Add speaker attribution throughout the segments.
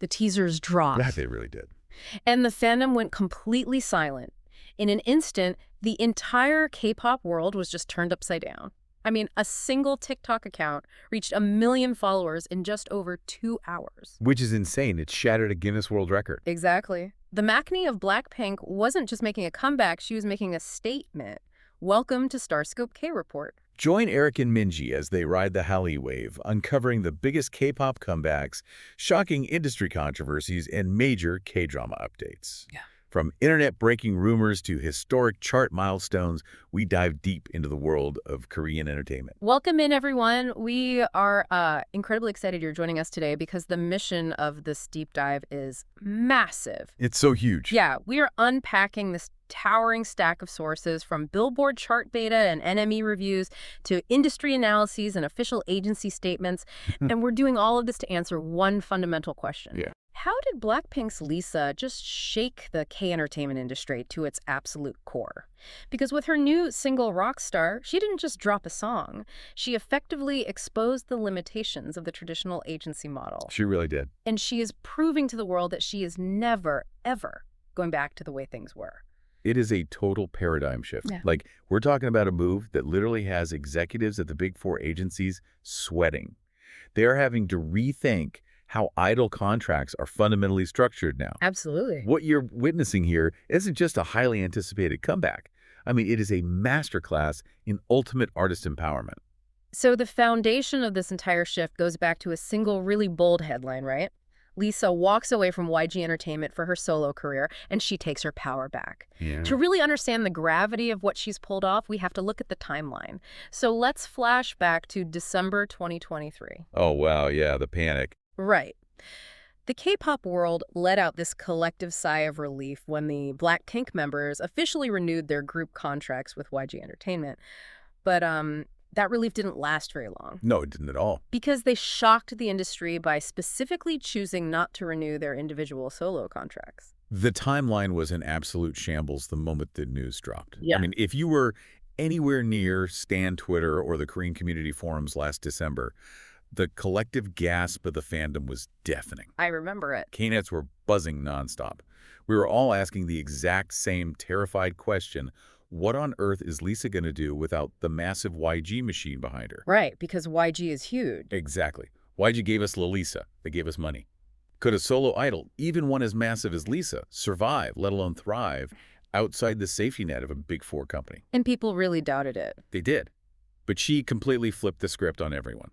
Speaker 1: The teasers dropped.
Speaker 2: Yeah, they really did.
Speaker 1: And the fandom went completely silent. In an instant, the entire K-pop world was just turned upside down. I mean, a single TikTok account reached 1 million followers in just over 2 hours.
Speaker 2: Which is insane. It shattered a Guinness World Record.
Speaker 1: Exactly. The Maknae of BLACKPINK wasn't just making a comeback, she was making a statement. Welcome to StarScope K-Report.
Speaker 2: Join Eric and Minji as they ride the Hallyu wave, uncovering the biggest K-pop comebacks, shocking industry controversies, and major K-drama updates.
Speaker 1: Yeah.
Speaker 2: From internet-breaking rumors to historic chart milestones, we dive deep into the world of Korean entertainment.
Speaker 1: Welcome in, everyone. We are incredibly excited you're joining us today because the mission of this deep dive is massive.
Speaker 2: It's so huge.
Speaker 1: Yeah, we are unpacking this towering stack of sources from Billboard chart data and NME reviews to industry analyses and official agency statements. And we're doing all of this to answer one fundamental question.
Speaker 2: Yeah.
Speaker 1: How did BLACKPINK's Lisa just shake the K-entertainment industry to its absolute core? Because with her new single Rockstar, she didn't just drop a song. She effectively exposed the limitations of the traditional agency model.
Speaker 2: She really did.
Speaker 1: And she is proving to the world that she is never, ever going back to the way things were.
Speaker 2: It is a total paradigm shift.
Speaker 1: Yeah.
Speaker 2: Like, we're talking about a move that literally has executives at the Big Four agencies sweating. They are having to rethink how idol contracts are fundamentally structured now.
Speaker 1: Absolutely.
Speaker 2: What you're witnessing here isn't just a highly anticipated comeback. I mean, it is a masterclass in ultimate artist empowerment.
Speaker 1: So the foundation of this entire shift goes back to a single really bold headline, right? Lisa walks away from YG Entertainment for her solo career, and she takes her power back.
Speaker 2: Yeah.
Speaker 1: To really understand the gravity of what she's pulled off, we have to look at the timeline. So let's flash back to December 2023.
Speaker 2: Oh, wow. Yeah, the panic.
Speaker 1: Right. The K-pop world let out this collective sigh of relief when the BLACKPINK members officially renewed their group contracts with YG Entertainment. But that relief didn't last very long.
Speaker 2: No, it didn't at all.
Speaker 1: Because they shocked the industry by specifically choosing not to renew their individual solo contracts.
Speaker 2: The timeline was in absolute shambles the moment the news dropped.
Speaker 1: Yeah.
Speaker 2: I mean, if you were anywhere near Stan Twitter or the Korean community forums last December, the collective gasp of the fandom was deafening.
Speaker 1: I remember it.
Speaker 2: K-nets were buzzing nonstop. We were all asking the exact same terrified question: what on earth is Lisa going to do without the massive YG machine behind her?
Speaker 1: Right, because YG is huge.
Speaker 2: Exactly. YG gave us Lalisa. They gave us money. Could a solo idol, even one as massive as Lisa, survive, let alone thrive, outside the safety net of a Big Four company?
Speaker 1: And people really doubted it.
Speaker 2: They did. But she completely flipped the script on everyone.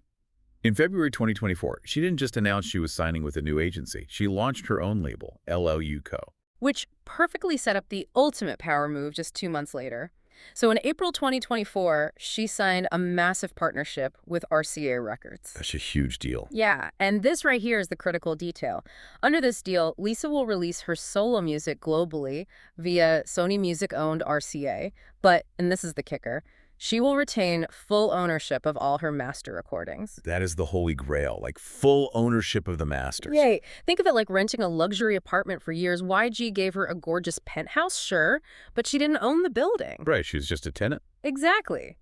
Speaker 2: In February 2024, she didn't just announce she was signing with a new agency. She launched her own label, LLOUD Co.
Speaker 1: Which perfectly set up the ultimate power move just 2 months later. So in April 2024, she signed a massive partnership with RCA Records.
Speaker 2: That's a huge deal.
Speaker 1: Yeah, and this right here is the critical detail. Under this deal, Lisa will release her solo music globally via Sony Music-owned RCA, but, and this is the kicker, she will retain full ownership of all her master recordings.
Speaker 2: That is the holy grail, like full ownership of the masters.
Speaker 1: Yay. Think of it like renting a luxury apartment for years. YG gave her a gorgeous penthouse, sure, but she didn't own the building.
Speaker 2: Right, she was just a tenant.
Speaker 1: Exactly.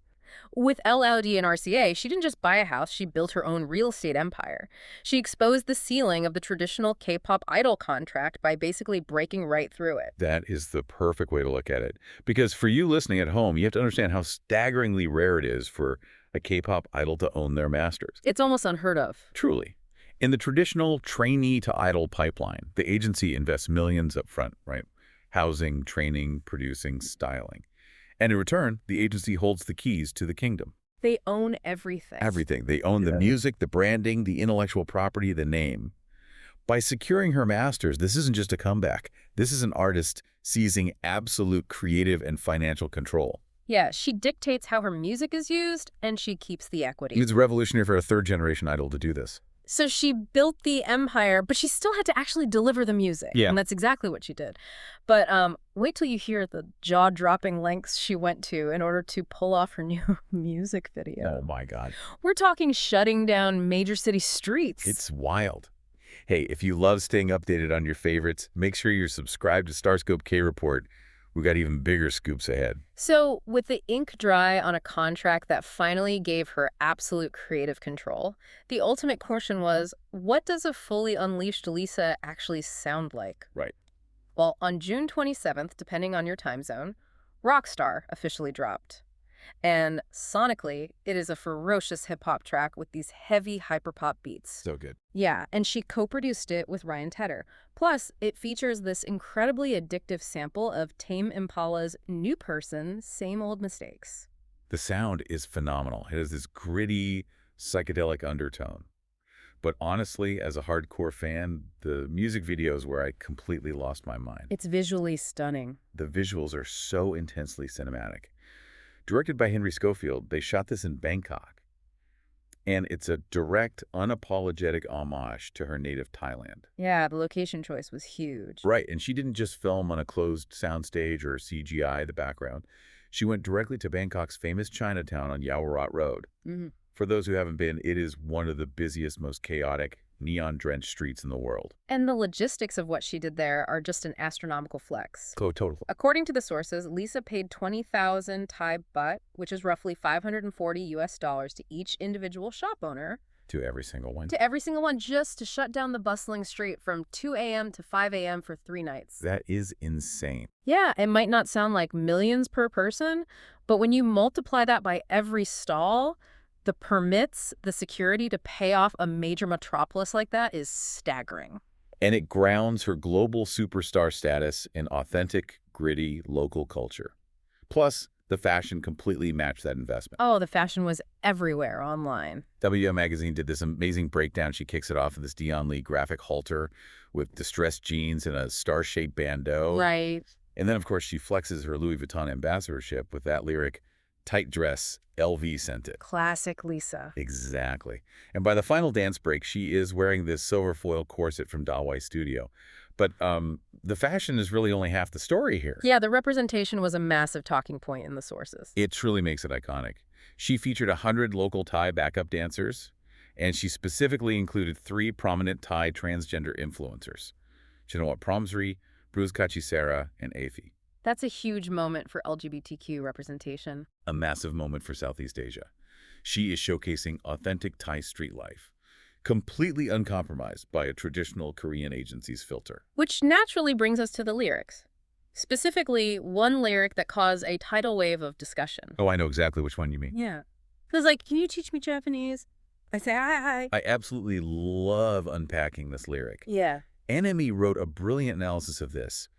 Speaker 1: With LLOUD and RCA, she didn't just buy a house, she built her own real estate empire. She exposed the ceiling of the traditional K-pop idol contract by basically breaking right through it.
Speaker 2: That is the perfect way to look at it. Because for you listening at home, you have to understand how staggeringly rare it is for a K-pop idol to own their masters.
Speaker 1: It's almost unheard of.
Speaker 2: Truly. In the traditional trainee-to-idol pipeline, the agency invests millions up front, right? Housing, training, producing, styling. And in return, the agency holds the keys to the kingdom.
Speaker 1: They own everything.
Speaker 2: Everything. They own the music, the branding, the intellectual property, the name. By securing her masters, this isn't just a comeback. This is an artist seizing absolute creative and financial control.
Speaker 1: Yeah, she dictates how her music is used, and she keeps the equity.
Speaker 2: It's revolutionary for a third-generation idol to do this.
Speaker 1: So she built the empire, but she still had to actually deliver the music.
Speaker 2: Yeah.
Speaker 1: And that's exactly what she did. But wait till you hear the jaw-dropping lengths she went to in order to pull off her new music video.
Speaker 2: Oh, my God.
Speaker 1: We're talking shutting down major city streets.
Speaker 2: It's wild. Hey, if you love staying updated on your favorites, make sure you're subscribed to StarScope K-Report. We got even bigger scoops ahead.
Speaker 1: So, with the ink dry on a contract that finally gave her absolute creative control, the ultimate question was, what does a fully unleashed Lisa actually sound like?
Speaker 2: Right.
Speaker 1: Well, on June 27th, depending on your time zone, Rockstar officially dropped. And sonically, it is a ferocious hip-hop track with these heavy hyperpop beats.
Speaker 2: So good.
Speaker 1: Yeah, and she co-produced it with Ryan Tedder. Plus, it features this incredibly addictive sample of Tame Impala's New Person, Same Old Mistakes.
Speaker 2: The sound is phenomenal. It has this gritty, psychedelic undertone. But honestly, as a hardcore fan, the music video is where I completely lost my mind.
Speaker 1: It's visually stunning.
Speaker 2: The visuals are so intensely cinematic. Directed by Henry Schofield, they shot this in Bangkok. And it's a direct, unapologetic homage to her native Thailand.
Speaker 1: Yeah, the location choice was huge.
Speaker 2: Right, and she didn't just film on a closed soundstage or CGI the background. She went directly to Bangkok's famous Chinatown on Yaowarat Road. For those who haven't been, it is one of the busiest, most chaotic, neon-drenched streets in the world.
Speaker 1: And the logistics of what she did there are just an astronomical flex.
Speaker 2: Oh, totally.
Speaker 1: According to the sources, Lisa paid 20,000 Thai baht, which is roughly $540 to each individual shop owner.
Speaker 2: To every single one.
Speaker 1: To every single one, just to shut down the bustling street from 2 a.m. to 5 a.m. for 3 nights.
Speaker 2: That is insane.
Speaker 1: Yeah, it might not sound like millions per person, but when you multiply that by every stall, the permits, the security to pay off a major metropolis like that is staggering.
Speaker 2: And it grounds her global superstar status in authentic, gritty, local culture. Plus, the fashion completely matched that investment.
Speaker 1: Oh, the fashion was everywhere online.
Speaker 2: WM Magazine did this amazing breakdown. She kicks it off with this Dion Lee graphic halter with distressed jeans and a star-shaped bandeau.
Speaker 1: Right.
Speaker 2: And then, of course, she flexes her Louis Vuitton ambassadorship with that lyric, "Tight dress, LV sent it."
Speaker 1: Classic Lisa.
Speaker 2: Exactly. And by the final dance break, she is wearing this silver foil corset from Dawai Studio. But the fashion is really only half the story here.
Speaker 1: Yeah, the representation was a massive talking point in the sources.
Speaker 2: It truly makes it iconic. She featured 100 local Thai backup dancers, and she specifically included 3 prominent Thai transgender influencers: Chinawat Promsri, Bruce Kachisera, and Afi.
Speaker 1: That's a huge moment for LGBTQ representation.
Speaker 2: A massive moment for Southeast Asia. She is showcasing authentic Thai street life, completely uncompromised by a traditional Korean agency's filter.
Speaker 1: Which naturally brings us to the lyrics. Specifically, one lyric that caused a tidal wave of discussion.
Speaker 2: Oh, I know exactly which one you mean.
Speaker 1: Yeah. It was like, can you teach me Japanese? I say, hi.
Speaker 2: I absolutely love unpacking this lyric.
Speaker 1: Yeah.
Speaker 2: NME wrote a brilliant analysis of this.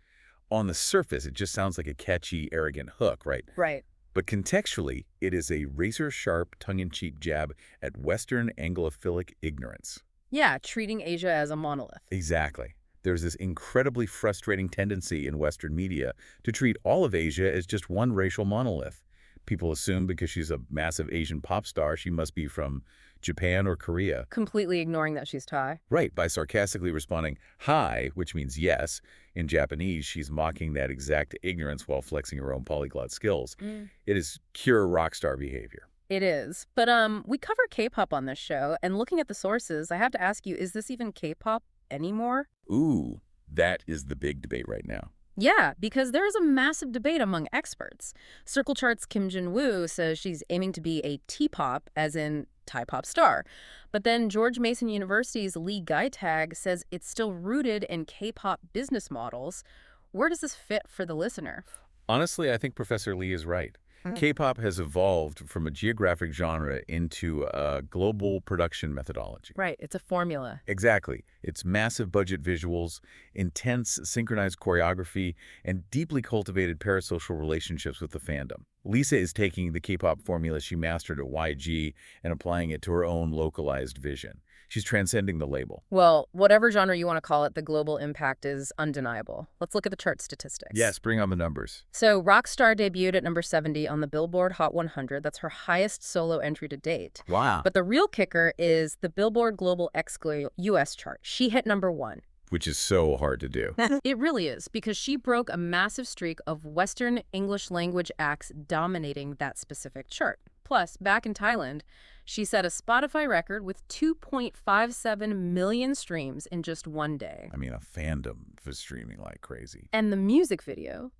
Speaker 2: On the surface, it just sounds like a catchy, arrogant hook, right?
Speaker 1: Right.
Speaker 2: But contextually, it is a razor-sharp, tongue-in-cheek jab at Western Anglophilic ignorance.
Speaker 1: Yeah, treating Asia as a monolith.
Speaker 2: Exactly. There's this incredibly frustrating tendency in Western media to treat all of Asia as just one racial monolith. People assume because she's a massive Asian pop star, she must be from Japan or Korea.
Speaker 1: Completely ignoring that she's Thai.
Speaker 2: Right, by sarcastically responding, "hi," which means yes. In Japanese, she's mocking that exact ignorance while flexing her own polyglot skills. It is pure rock star behavior.
Speaker 1: It is. But we cover K-pop on this show, and looking at the sources, I have to ask you, is this even K-pop anymore?
Speaker 2: Ooh, that is the big debate right now.
Speaker 1: Yeah, because there is a massive debate among experts. Circle Chart's Kim Jin-woo says she's aiming to be a T-pop, as in Thai pop star. But then George Mason University's Lee Geitag says it's still rooted in K-pop business models. Where does this fit for the listener?
Speaker 2: Honestly, I think Professor Lee is right. K-pop has evolved from a geographic genre into a global production methodology.
Speaker 1: Right, it's a formula.
Speaker 2: Exactly. It's massive budget visuals, intense synchronized choreography, and deeply cultivated parasocial relationships with the fandom. Lisa is taking the K-pop formula she mastered at YG and applying it to her own localized vision. She's transcending the label.
Speaker 1: Well, whatever genre you want to call it, the global impact is undeniable. Let's look at the chart statistics.
Speaker 2: Yes, bring on the numbers.
Speaker 1: So Rockstar debuted at number 70 on the Billboard Hot 100. That's her highest solo entry to date.
Speaker 2: Wow.
Speaker 1: But the real kicker is the Billboard Global Excl US chart. She hit number 1.
Speaker 2: Which is so hard to do.
Speaker 1: It really is, because she broke a massive streak of Western English language acts dominating that specific chart. Plus, back in Thailand, she set a Spotify record with 2.57 million streams in just one day.
Speaker 2: I mean, a fandom for streaming like crazy.
Speaker 1: And the music video,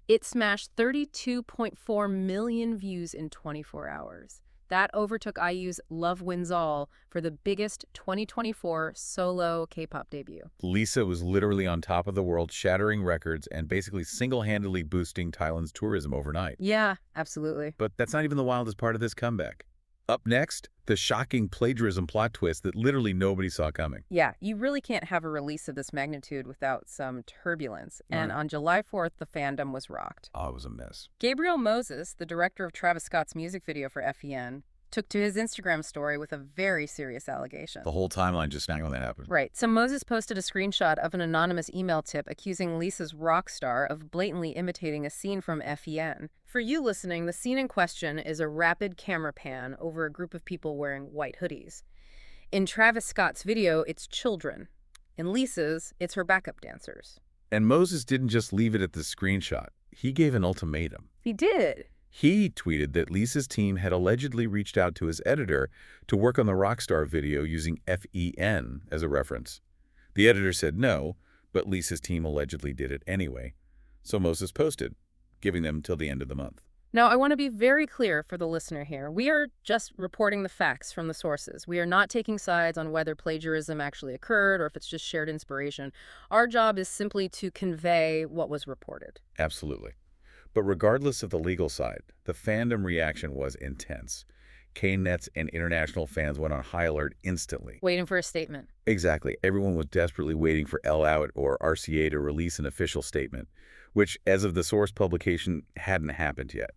Speaker 1: It smashed 32.4 million views in 24 hours. That overtook IU's Love Wins All for the biggest 2024 solo K-pop debut.
Speaker 2: Lisa was literally on top of the world, shattering records and basically single-handedly boosting Thailand's tourism overnight.
Speaker 1: Yeah, absolutely.
Speaker 2: But that's not even the wildest part of this comeback. Up next, the shocking plagiarism plot twist that literally nobody saw coming.
Speaker 1: Yeah, you really can't have a release of this magnitude without some turbulence. And on July 4th, the fandom was rocked.
Speaker 2: Oh, it was a mess.
Speaker 1: Gabriel Moses, the director of Travis Scott's music video for FEN, took to his Instagram story with a very serious allegation.
Speaker 2: The whole timeline just snapped when that happened.
Speaker 1: Right. So Moses posted a screenshot of an anonymous email tip accusing Lisa's Rockstar of blatantly imitating a scene from FEN. For you listening, the scene in question is a rapid camera pan over a group of people wearing white hoodies. In Travis Scott's video, it's children. In Lisa's, it's her backup dancers.
Speaker 2: And Moses didn't just leave it at the screenshot. He gave an ultimatum.
Speaker 1: He did.
Speaker 2: He tweeted that Lisa's team had allegedly reached out to his editor to work on the Rockstar video using FEN as a reference. The editor said no, but Lisa's team allegedly did it anyway. So Moses posted, giving them till the end of the month.
Speaker 1: Now, I want to be very clear for the listener here. We are just reporting the facts from the sources. We are not taking sides on whether plagiarism actually occurred or if it's just shared inspiration. Our job is simply to convey what was reported.
Speaker 2: Absolutely. But regardless of the legal side, the fandom reaction was intense. K-Nets and international fans went on high alert instantly.
Speaker 1: Waiting for a statement.
Speaker 2: Exactly. Everyone was desperately waiting for LLOUD or RCA to release an official statement, which, as of the source publication, hadn't happened yet.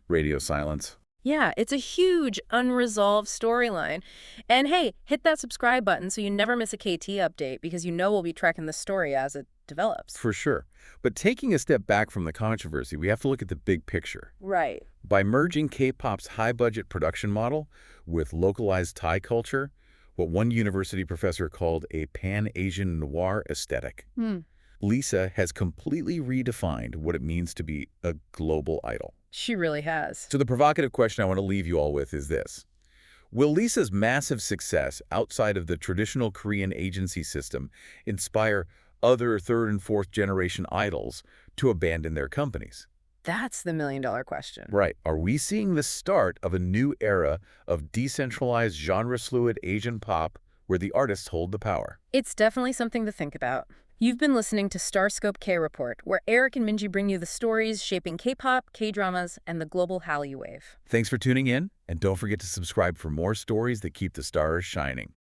Speaker 2: Radio silence.
Speaker 1: Yeah, it's a huge unresolved storyline. And hey, hit that subscribe button so you never miss a KT update because you know we'll be tracking the story as it develops.
Speaker 2: For sure. But taking a step back from the controversy, we have to look at the big picture.
Speaker 1: Right.
Speaker 2: By merging K-pop's high-budget production model with localized Thai culture, what one university professor called a pan-Asian noir aesthetic, Lisa has completely redefined what it means to be a global idol.
Speaker 1: She really has.
Speaker 2: So the provocative question I want to leave you all with is this. Will Lisa's massive success outside of the traditional Korean agency system inspire other third and fourth generation idols to abandon their companies?
Speaker 1: That's the million-dollar question.
Speaker 2: Right. Are we seeing the start of a new era of decentralized genre-fluid Asian pop where the artists hold the power?
Speaker 1: It's definitely something to think about. You've been listening to StarScope K-Report, where Eric and Minji bring you the stories shaping K-pop, K-dramas, and the global Hallyu wave.
Speaker 2: Thanks for tuning in, and don't forget to subscribe for more stories that keep the stars shining.